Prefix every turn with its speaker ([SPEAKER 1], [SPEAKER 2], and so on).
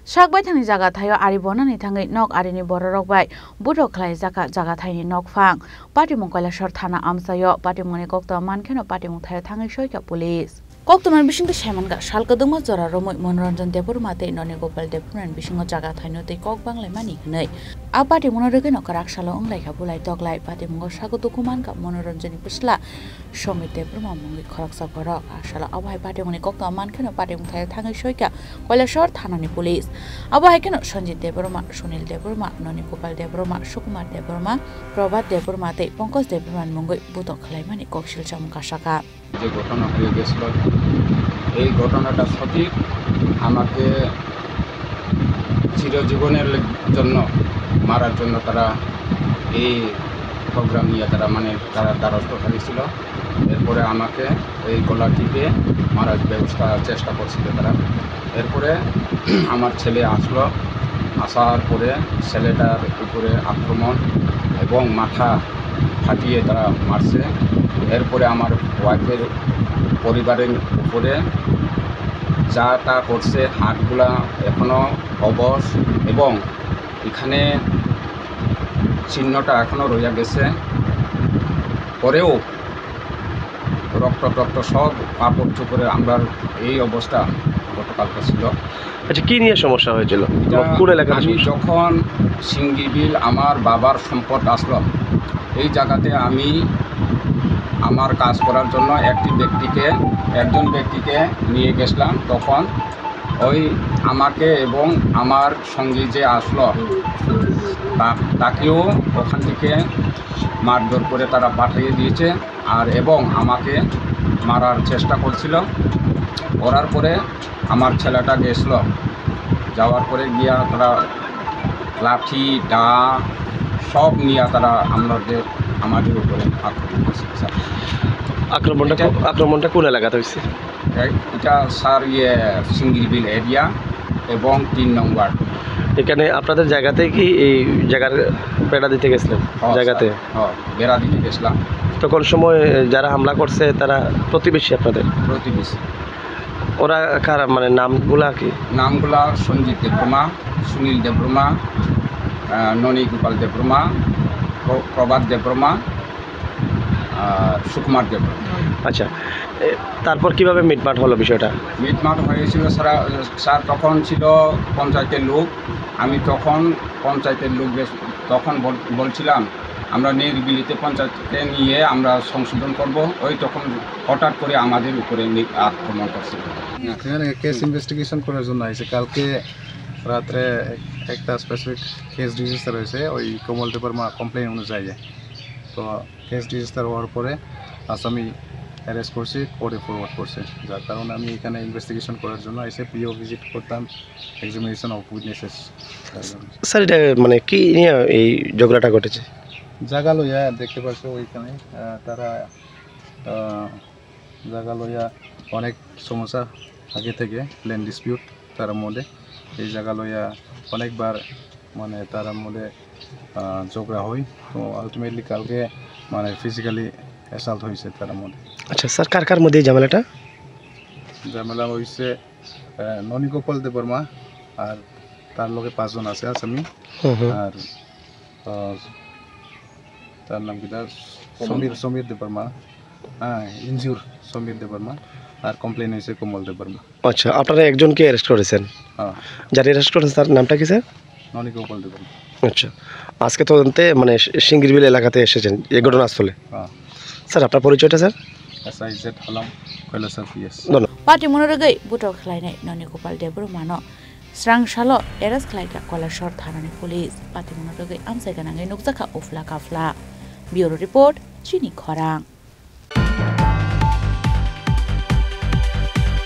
[SPEAKER 1] Sakbai thangni jaga thayo ari bonani thangai nok arini bororok bai budok khlai jaga thaini nok phang patimung Kailasor thana amsayo patimungni kokta mankheno patimung thayo thangai soika police koktoman bisingta saimanga salkadungma jora romoi Manoranjan Deborma te Noni Gopal Deborman bisingo jaga thaino te kok banglai mani hnei a patimungno regeno karak salo onglai kha bulai toklai patimungo sagodukuman ka Manoranjani pusla Somit Deborma mungi khoraksa korok asala abai patimungni kokta mankheno patimung thayo thangai soika Kailasor thanani police abai keno Sanjit Deborma Sunil Deborma Noni Gopal Deborma Sukumar Deborma Prabhat Deborma te Pankaj Deborman mungi butok khlai mani koksil chamka saka
[SPEAKER 2] যে ঘটনা হয়ে গেছিল এই ঘটনাটা সঠিক আমাকে চিরজীবনের জন্য মারার জন্য তারা এই প্রোগ্রাম নিয়ে তারা দ্বারস্থ হয়েছিল এরপরে আমাকে এই গলা টিপে মারার চেষ্টা করছিল তারা এরপরে আমার ছেলে আসার পরে ছেলেটার উপরে আক্রমণ এবং মাথা ফাটিয়ে তারা মারছে এরপরে আমার ওয়াইফের পরিবারের উপরে যা তা করছে হাতগুলা এখনো অবশ এবং এখানে চিহ্নটা এখনো রয়ে গেছে পরেও রক্ত সব কাপড় চোপড়ে আমরা এই অবস্থা গতকালকে ছিল।
[SPEAKER 3] আচ্ছা কি নিয়ে সমস্যা হয়েছিল?
[SPEAKER 2] আমি যখন সিঙ্গিবিল আমার বাবার সম্পদ আসলো এই জায়গাতে আমি আমার কাজ করার জন্য একজন ব্যক্তিকে নিয়ে গেছিলাম তখন ওই আমাকে এবং আমার সঙ্গী যে আসলো তাকেও ওখান থেকে মারধর করে তারা পাঠিয়ে দিয়েছে আর এবং আমাকে মারার চেষ্টা করছিল করার পরে আমার ছেলেটা গেছিলো যাওয়ার পরে গিয়া তারা লাঠি দা সব নিয়ে তারা আমাদের উপরে আক্রমণ করছে।
[SPEAKER 3] আক্রমণটা কোন এলাকাতে হয়েছে?
[SPEAKER 2] এটা স্যার সিঙ্গিরবিল এরিয়া এবং ৩ নম্বর।
[SPEAKER 3] এখানে আপনাদের জায়গাতে কি এই জায়গার বেড়া দিতে গেছিলেন? জায়গাতে
[SPEAKER 2] বেড়া দিতে গেছিলাম।
[SPEAKER 3] তখন সময় যারা হামলা করছে তারা প্রতিবেশী আপনাদের?
[SPEAKER 2] প্রতিবেশী।
[SPEAKER 3] ওরা কার নামগুলা কি?
[SPEAKER 2] নামগুলা সঞ্জিত দেববর্মা, সুনীল দেববর্মা, ননী গোপাল দেববর্মা, প্রভাত দেববর্মা, সুকুমার দেববর্মা।
[SPEAKER 3] আচ্ছা তারপর কিভাবে মিটমাট হলো বিষয়টা?
[SPEAKER 2] মিটমাট হয়েছিল স্যার তখন ছিল পঞ্চায়েতের লোক আমি তখন পঞ্চায়েতের লোক তখন বলছিলাম আমরা নির্বিলিতে পঞ্চায়েতকে নিয়ে আমরা সংশোধন করব ওই তখন হঠাৎ করে আমাদের উপরে আক্রমণ করছিল।
[SPEAKER 4] এখানে কেস ইনভেস্টিগেশন করার জন্য আছে কালকে রাত্রে একটা স্পেসিফিক কেস রেজিস্টার হয়েছে ওই কমল দেববর্মা কমপ্লেন অনুযায়ী তো কেস রেজিস্টার হওয়ার পরে আসামি অ্যারেস্ট করছি কোর্টে ফরওয়ার্ড করছে যার কারণে আমি এখানে ইনভেস্টিগেশন করার জন্য এসে পিও ভিজিট করতাম এক্সামিনেশন অফ উইটনেসেস।
[SPEAKER 3] স্যার এটা কি নিয়ে এই ঝগড়াটা ঘটেছে?
[SPEAKER 4] জায়গা লইয়া দেখতে পাচ্ছ ওইখানে তারা জায়গা লইয়া অনেক সমস্যা আগে থেকে ল্যান্ড ডিসপিউট তার মধ্যে এই জায়গা লইয়া অনেকবার তার মধ্যে ঝগড়া হয় তো আলটিমেটলি কালকে ফিজিক্যালি অ্যাসাল্ট হয়েছে তার মধ্যে।
[SPEAKER 3] আচ্ছা স্যার কার মধ্যে এই
[SPEAKER 4] ঝামেলা হয়েছে ননী গোপাল দেববর্মা আর তার লগে 5 জন আছে আসামি আর তার নাম কি সমীর দেববর্মা ইনজিউর সমীর দেববর্মা আর কমপ্লেন হয়েছে কমল দেববর্মা।
[SPEAKER 3] আচ্ছা আপনারা একজনকে অ্যারেস্ট করেছেন? যারা অ্যারেস্ট করেছেন তার নামটা কি স্যার?
[SPEAKER 4] ননী গোপাল দেববর্মা।
[SPEAKER 3] আচ্ছা আজকে তদন্তে সিঙ্গিরবিল এলাকাতে এসেছেন এই ঘটনাস্থলে? স্যার আপনার পরিচয়টা স্যার?
[SPEAKER 4] SIZ হালাম কৈলাসর PS।
[SPEAKER 1] পাটিমুনরগৈ বুটক খ্লাইনাय Noni Gopal Debormano স্রাংশালো এরেস্ট খ্লাইকা Kailasor থানানি পুলিশ পাটিমুনরগৈ আমসাইগানাঙ্গै নুকজাখা উফলা কাফলা। ব্যুরো রিপোর্ট চিনি খরাং।